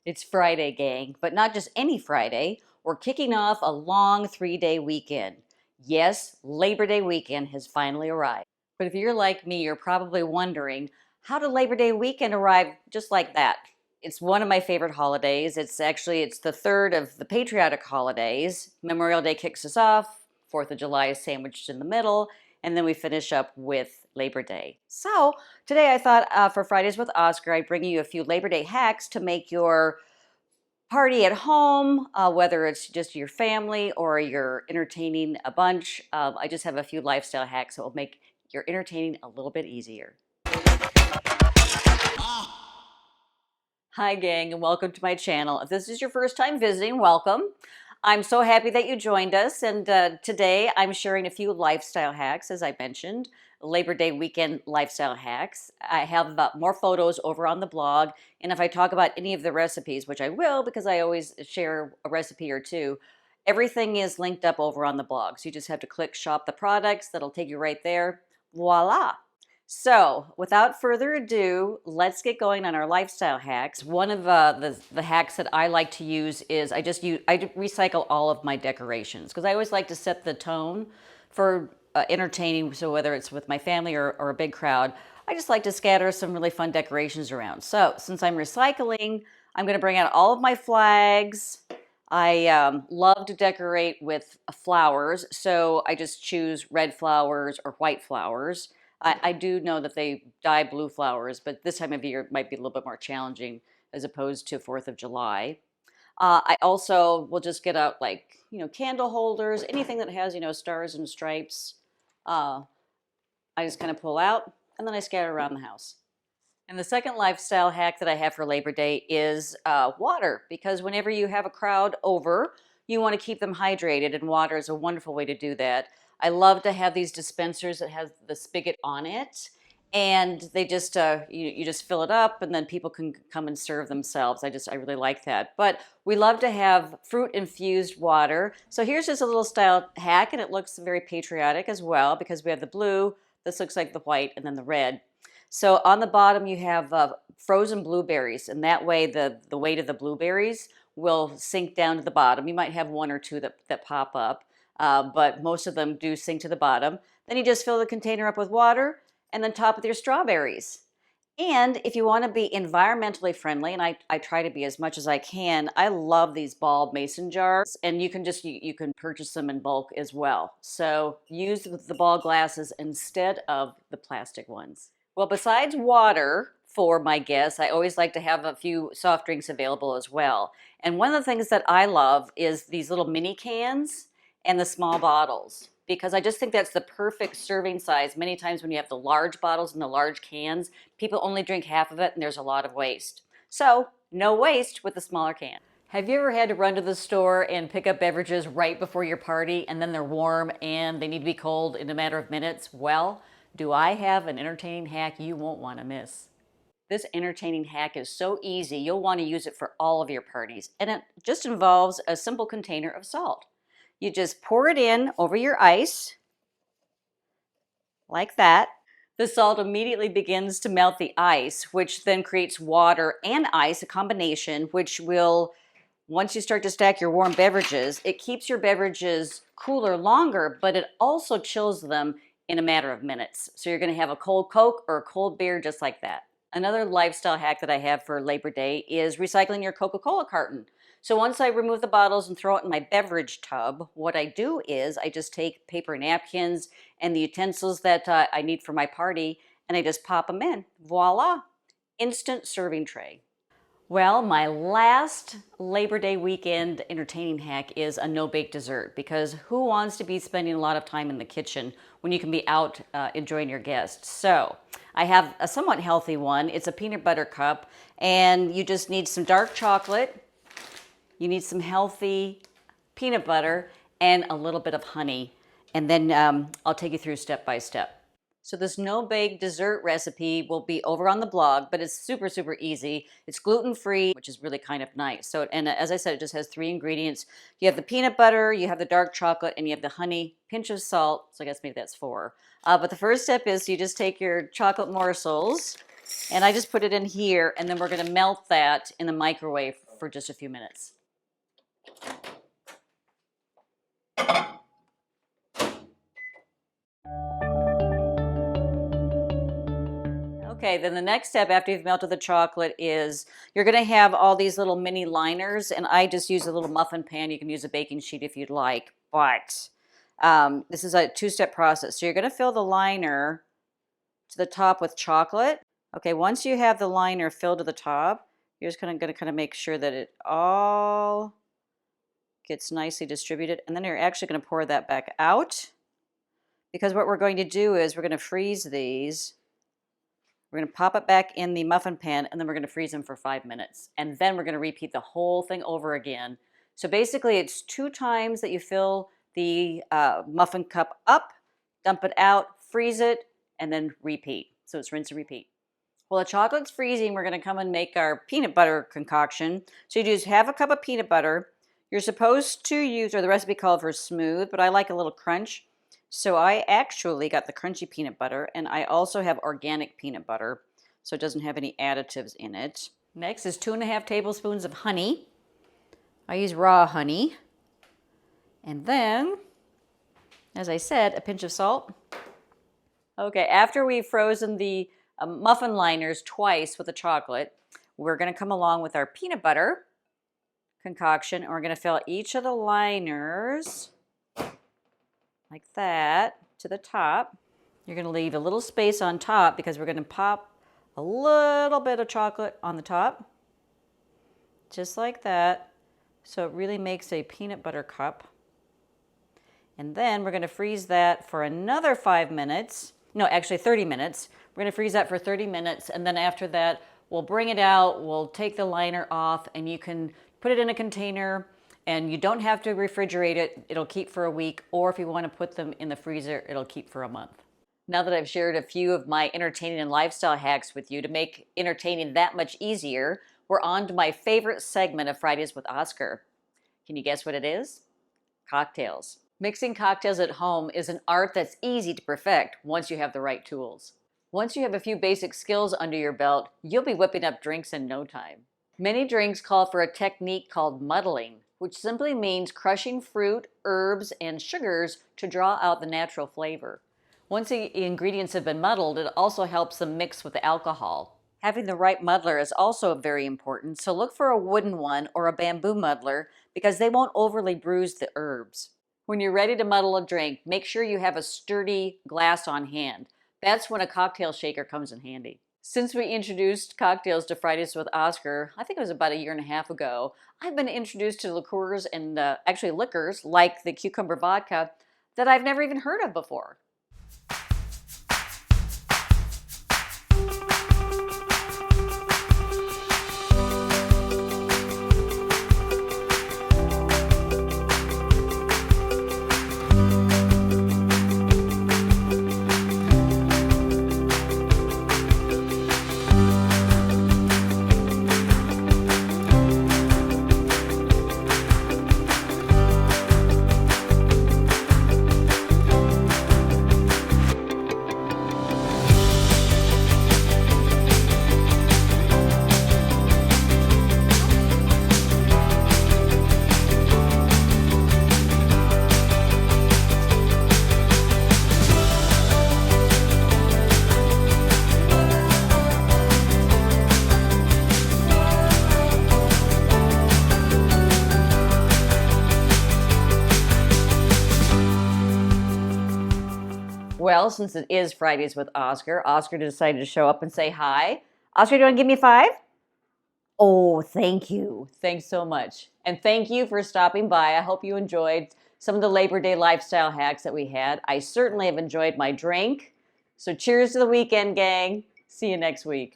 It's Friday, gang, but not just any Friday. We're kicking off a long 3-day weekend. Yes, Labor Day weekend has finally arrived. But if you're like me, you're probably wondering, how did Labor Day weekend arrive just like that? It's one of my favorite holidays. It's the third of the patriotic holidays. Memorial Day kicks us off, 4th of July is sandwiched in the middle, and then we finish up with Labor Day. So today I thought for Fridays with Oscar, I'd bring you a few Labor Day hacks to make your party at home, whether it's just your family or you're entertaining a bunch. I just have a few lifestyle hacks that will make your entertaining a little bit easier. Hi, gang, and welcome to my channel. If this is your first time visiting, welcome. I'm so happy that you joined us, and today I'm sharing a few lifestyle hacks, as I mentioned, Labor Day weekend lifestyle hacks. I have more photos over on the blog, and if I talk about any of the recipes, which I will because I always share a recipe or two, everything is linked up over on the blog. So you just have to click shop the products, that'll take you right there. Voila! So, without further ado, let's get going on our lifestyle hacks. One of the hacks that I like to use is I recycle all of my decorations because I always like to set the tone for entertaining. So whether it's with my family or a big crowd, I just like to scatter some really fun decorations around. So since I'm recycling, I'm going to bring out all of my flags. I love to decorate with flowers, so I just choose red flowers or white flowers. I do know that they dye blue flowers, but this time of year it might be a little bit more challenging as opposed to 4th of July. I also will just get out candle holders, anything that has, stars and stripes. I just kind of pull out and then I scatter around the house. And the second lifestyle hack that I have for Labor Day is water, because whenever you have a crowd over, you want to keep them hydrated, and water is a wonderful way to do that. I love to have these dispensers that have the spigot on it, and they just you just fill it up, and then people can come and serve themselves. I really like that. But we love to have fruit infused water. So here's just a little style hack, and it looks very patriotic as well because we have the blue. This looks like the white, and then the red. So on the bottom you have frozen blueberries, and that way the weight of the blueberries will sink down to the bottom. You might have one or two that pop up, but most of them do sink to the bottom. Then you just fill the container up with water and then top with your strawberries. And if you want to be environmentally friendly, and I try to be as much as I can, I love these ball mason jars, and you can purchase them in bulk as well. So use the ball glasses instead of the plastic ones. Well, besides water for my guests, I always like to have a few soft drinks available as well. And one of the things that I love is these little mini cans and the small bottles, because I just think that's the perfect serving size. Many times when you have the large bottles and the large cans, people only drink half of it and there's a lot of waste. So no waste with the smaller can. Have you ever had to run to the store and pick up beverages right before your party and then they're warm and they need to be cold in a matter of minutes? Well, do I have an entertaining hack you won't want to miss. This entertaining hack is so easy, you'll want to use it for all of your parties. And it just involves a simple container of salt. You just pour it in over your ice, like that. The salt immediately begins to melt the ice, which then creates water and ice, a combination, which will, once you start to stack your warm beverages, it keeps your beverages cooler longer, but it also chills them in a matter of minutes. So you're going to have a cold Coke or a cold beer just like that. Another lifestyle hack that I have for Labor Day is recycling your Coca-Cola carton. So once I remove the bottles and throw it in my beverage tub, what I do is I just take paper napkins and the utensils that I need for my party, and I just pop them in. Voila! Instant serving tray. Well, my last Labor Day weekend entertaining hack is a no-bake dessert, because who wants to be spending a lot of time in the kitchen when you can be out enjoying your guests? So I have a somewhat healthy one. It's a peanut butter cup, and you just need some dark chocolate. You need some healthy peanut butter and a little bit of honey, and then I'll take you through step by step. So this no-bake dessert recipe will be over on the blog, but it's super, super easy. It's gluten-free, which is really kind of nice. So, and as I said, it just has 3 ingredients. You have the peanut butter, you have the dark chocolate, and you have the honey, pinch of salt. So I guess maybe that's 4. But the first step is you just take your chocolate morsels, and I just put it in here, and then we're going to melt that in the microwave for just a few minutes. Okay, then the next step after you've melted the chocolate is you're going to have all these little mini liners, and I just use a little muffin pan. You can use a baking sheet if you'd like, but this is a two-step process. So you're going to fill the liner to the top with chocolate. Okay, once you have the liner filled to the top, you're just going to kind of make sure that it all gets nicely distributed, and then you're actually going to pour that back out, because what we're going to do is we're going to freeze these. We're going to pop it back in the muffin pan, and then we're going to freeze them for 5 minutes. And then we're going to repeat the whole thing over again. So basically, it's 2 times that you fill the muffin cup up, dump it out, freeze it, and then repeat. So it's rinse and repeat. While the chocolate's freezing, we're going to come and make our peanut butter concoction. So you just have a cup of peanut butter. You're supposed to use, or the recipe called for smooth, but I like a little crunch. So I actually got the crunchy peanut butter, and I also have organic peanut butter, so it doesn't have any additives in it. Next is 2½ tablespoons of honey. I use raw honey. And then, as I said, a pinch of salt. Okay, after we've frozen the muffin liners twice with the chocolate, we're going to come along with our peanut butter concoction, and we're going to fill each of the liners like that to the top. You're going to leave a little space on top because we're going to pop a little bit of chocolate on the top, just like that. So it really makes a peanut butter cup. And then we're going to freeze that for another 5 minutes. No, actually 30 minutes. We're going to freeze that for 30 minutes. And then after that, we'll bring it out. We'll take the liner off, and you can put it in a container. And you don't have to refrigerate it. It'll keep for a week, or if you want to put them in the freezer, it'll keep for a month. Now that I've shared a few of my entertaining and lifestyle hacks with you to make entertaining that much easier, we're on to my favorite segment of Fridays with Oscar. Can you guess what it is? Cocktails. Mixing cocktails at home is an art that's easy to perfect once you have the right tools. Once you have a few basic skills under your belt, you'll be whipping up drinks in no time. Many drinks call for a technique called muddling, which simply means crushing fruit, herbs, and sugars to draw out the natural flavor. Once the ingredients have been muddled, it also helps them mix with the alcohol. Having the right muddler is also very important, so look for a wooden one or a bamboo muddler because they won't overly bruise the herbs. When you're ready to muddle a drink, make sure you have a sturdy glass on hand. That's when a cocktail shaker comes in handy. Since we introduced cocktails to Fridays with Oscar, I think it was about 1.5 years ago, I've been introduced to liqueurs and actually liquors like the cucumber vodka that I've never even heard of before. Well, since it is Fridays with Oscar, Oscar decided to show up and say hi. Oscar, do you want to give me a 5? Oh, thank you. Thanks so much. And thank you for stopping by. I hope you enjoyed some of the Labor Day lifestyle hacks that we had. I certainly have enjoyed my drink. So cheers to the weekend, gang. See you next week.